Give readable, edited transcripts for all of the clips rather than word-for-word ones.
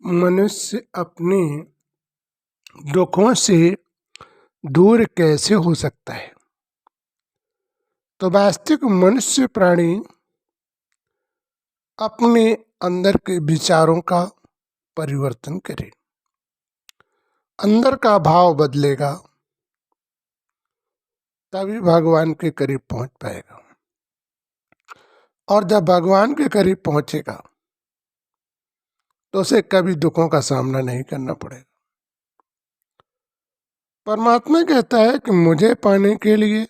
मनुष्य अपने दुखों से दूर कैसे हो सकता है? तो वास्तविक मनुष्य प्राणी अपने अंदर के विचारों का परिवर्तन करे, अंदर का भाव बदलेगा, तभी भगवान के करीब पहुंच पाएगा। और जब भगवान के करीब पहुंचेगा तो उसे कभी दुखों का सामना नहीं करना पड़ेगा। परमात्मा कहता है कि मुझे पाने के लिए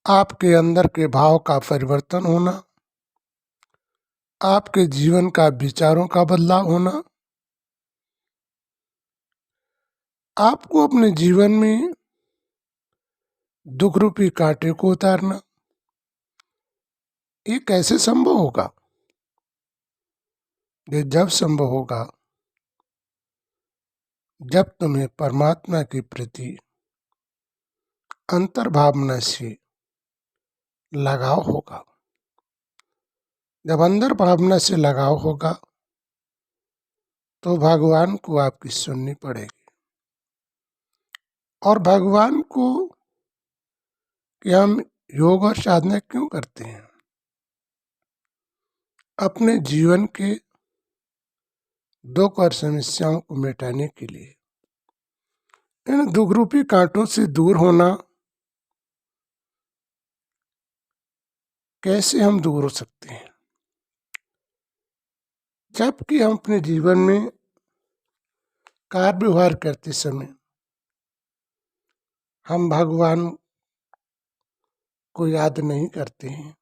आपके अंदर के भाव का परिवर्तन होना, आपके जीवन का विचारों का बदलाव होना, आपको अपने जीवन में दुख रूपी कांटे को उतारना, ये कैसे संभव होगा? ये जब संभव होगा जब तुम्हें परमात्मा के प्रति अंतर्भावना से लगाव होगा। जब अंदर भावना से लगाव होगा तो भगवान को आपकी सुननी पड़ेगी। और भगवान को कि हम योग और साधना क्यों करते हैं? अपने जीवन के दुख और समस्याओं को मिटाने के लिए। इन दुख रूपी कांटों से दूर होना, कैसे हम दूर हो सकते हैं? जबकि हम अपने जीवन में कार्य व्यवहार करते समय हम भगवान को याद नहीं करते हैं,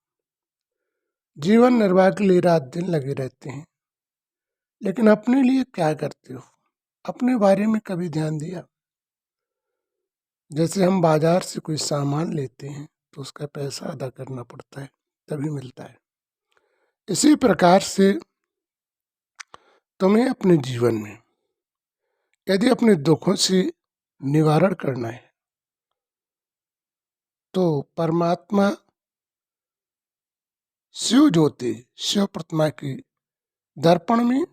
जीवन निर्वाह के लिए रात दिन लगे रहते हैं, लेकिन अपने लिए क्या करते हो? अपने बारे में कभी ध्यान दिया? जैसे हम बाजार से कोई सामान लेते हैं तो उसका पैसा अदा करना पड़ता है, तभी मिलता है। इसी प्रकार से तुम्हें अपने जीवन में यदि अपने दुखों से निवारण करना है तो परमात्मा शिव ज्योति, शिव प्रतिमा की दर्पण में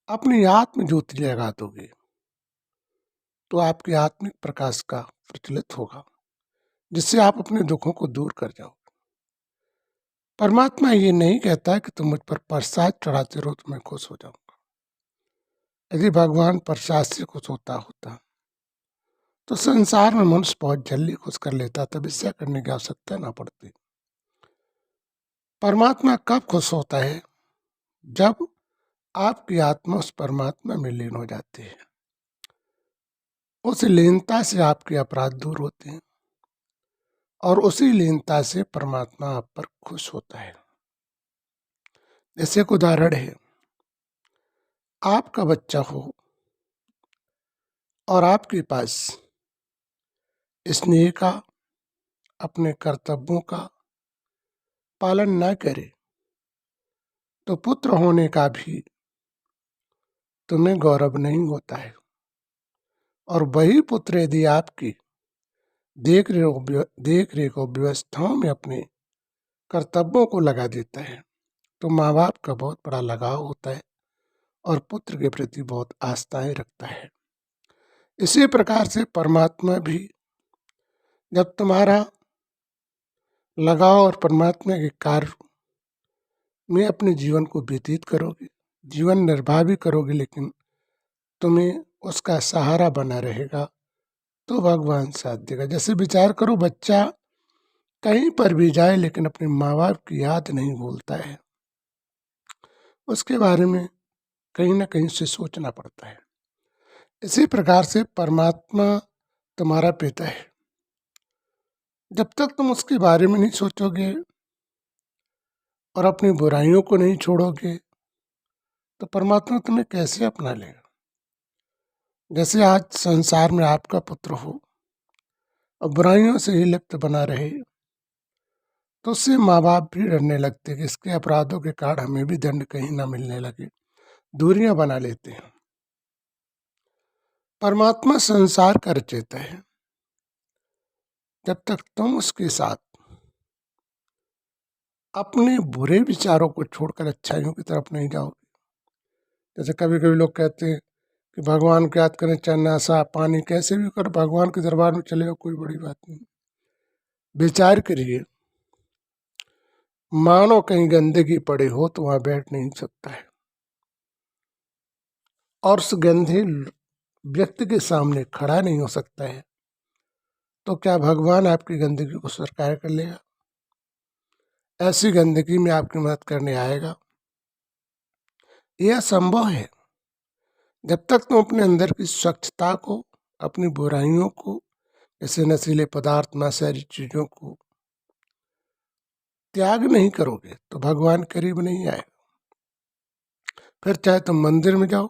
अपनी आत्म ज्योति लगा दोगे तो आपके आत्मिक प्रकाश का प्रचलित होगा, जिससे आप अपने दुखों को दूर कर जाओगे। परमात्मा ये नहीं कहता कि तुम मुझ पर प्रसाद चढ़ाते रहो तो मैं खुश हो जाऊंगा। यदि भगवान प्रसाद से खुश होता तो संसार में मनुष्य बहुत जल्दी खुश कर लेता, तपस्या करने की आवश्यकता ना पड़ती। परमात्मा कब खुश होता है? जब आपकी आत्मा उस परमात्मा में लीन हो जाती है। उस लीनता से आपके अपराध दूर होते हैं और उसी लीनता से परमात्मा आप पर खुश होता है। जैसे एक उदाहरण है, आपका बच्चा हो और आपके पास स्नेह का, अपने कर्तव्यों का पालन न करे तो पुत्र होने का भी तुम्हें गौरव नहीं होता है। और वही पुत्र यदि आपकी देख रेख और व्यवस्थाओं में अपने कर्तव्यों को लगा देता है तो माँ बाप का बहुत बड़ा लगाव होता है और पुत्र के प्रति बहुत आस्थाएं रखता है। इसी प्रकार से परमात्मा भी जब तुम्हारा लगाव और परमात्मा के कार्य में अपने जीवन को व्यतीत करोगे, जीवन निर्वाह भी करोगे, लेकिन तुम्हें उसका सहारा बना रहेगा तो भगवान साथ देगा। जैसे विचार करो, बच्चा कहीं पर भी जाए लेकिन अपने माँ बाप की याद नहीं भूलता है, उसके बारे में कहीं ना कहीं से सोचना पड़ता है। इसी प्रकार से परमात्मा तुम्हारा पिता है। जब तक तुम उसके बारे में नहीं सोचोगे और अपनी बुराइयों को नहीं छोड़ोगे तो परमात्मा तुम्हें कैसे अपना लेगा? जैसे आज संसार में आपका पुत्र हो और बुराइयों से ही लिप्त बना रहे तो उससे माँ बाप भी डरने लगते कि इसके अपराधों के कारण हमें भी दंड कहीं ना मिलने लगे, दूरियां बना लेते हैं। परमात्मा संसार का रचयिता है। जब तक तुम उसके साथ अपने बुरे विचारों को छोड़कर अच्छाइयों की तरफ नहीं जाओगे। जैसे कभी कभी लोग कहते हैं कि भगवान को याद करें, चाहे नशा पानी कैसे भी कर भगवान के दरबार में चले जाओ, कोई बड़ी बात नहीं। विचार करिए, मानो कहीं गंदगी पड़ी हो तो वहां बैठ नहीं सकता है, और उस गंदे व्यक्ति के सामने खड़ा नहीं हो सकता है, तो क्या भगवान आपकी गंदगी को स्वीकार कर लेगा? ऐसी गंदगी में आपकी मदद करने आएगा? यह संभव है जब तक तुम अपने अंदर की स्वच्छता को, अपनी बुराइयों को, जैसे नशीले पदार्थ नशेली चीजों को त्याग नहीं करोगे तो भगवान करीब नहीं आएगा। फिर चाहे तुम मंदिर में जाओ,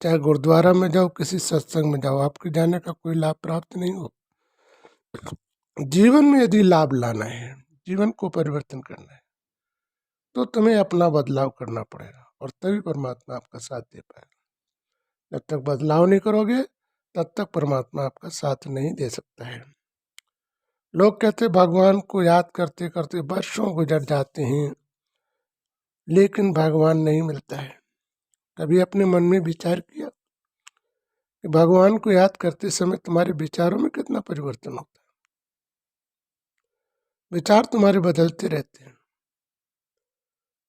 चाहे गुरुद्वारा में जाओ, किसी सत्संग में जाओ, आपके जाने का कोई लाभ प्राप्त नहीं हो। जीवन में यदि लाभ लाना है, जीवन को परिवर्तन करना है, तो तुम्हें अपना बदलाव करना पड़ेगा, और तभी परमात्मा आपका साथ दे पाएगा। जब तक बदलाव नहीं करोगे तब तक परमात्मा आपका साथ नहीं दे सकता है। लोग कहते भगवान को याद करते करते वर्षों गुजर जाते हैं, लेकिन भगवान नहीं मिलता है। कभी अपने मन में विचार किया कि भगवान को याद करते समय तुम्हारे विचारों में कितना परिवर्तन होता है? विचार तुम्हारे बदलते रहते हैं,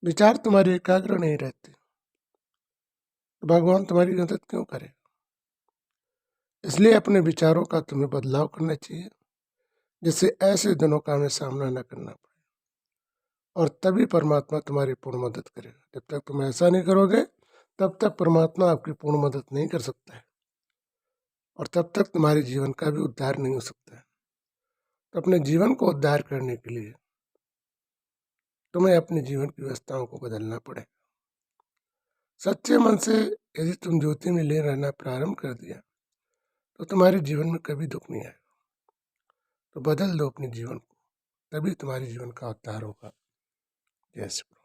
विचार तुम्हारे एकाग्र नहीं रहते, तो भगवान तुम्हारी मदद क्यों करे? इसलिए अपने विचारों का तुम्हें बदलाव करना चाहिए, जिससे ऐसे दिनों का हमें सामना न करना पड़े, और तभी परमात्मा तुम्हारी पूर्ण मदद करेगा। जब तक तुम ऐसा नहीं करोगे तब तक परमात्मा आपकी पूर्ण मदद नहीं कर सकता है, और तब तक तुम्हारे जीवन का भी उद्धार नहीं हो सकता है। तो अपने जीवन को उद्धार करने के लिए तुम्हें अपने जीवन की व्यवस्थाओं को बदलना पड़ेगा। सच्चे मन से यदि तुम ज्योति में ले रहना प्रारंभ कर दिया तो तुम्हारे जीवन में कभी दुख नहीं आएगा। तो बदल दो अपने जीवन को, तभी तुम्हारे जीवन का उद्धार होगा। जय श्री कृष्ण।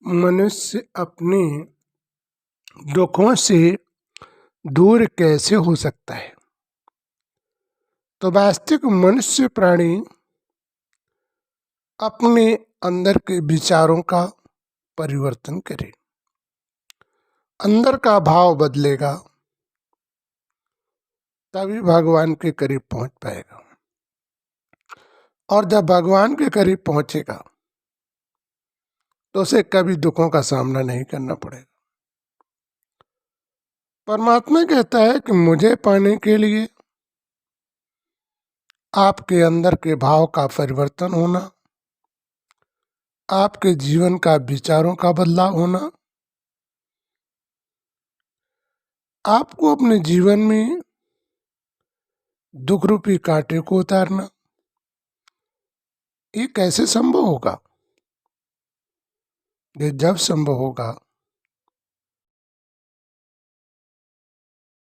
मनुष्य अपने दुखों से दूर कैसे हो सकता है? तो वास्तविक मनुष्य प्राणी अपने अंदर के विचारों का परिवर्तन करे, अंदर का भाव बदलेगा, तभी भगवान के करीब पहुंच पाएगा। और जब भगवान के करीब पहुंचेगा तो उसे कभी दुखों का सामना नहीं करना पड़ेगा। परमात्मा कहता है कि मुझे पाने के लिए आपके अंदर के भाव का परिवर्तन होना, आपके जीवन का विचारों का बदलाव होना, आपको अपने जीवन में दुख रूपी कांटे को उतारना, ये कैसे संभव होगा? ये जब संभव होगा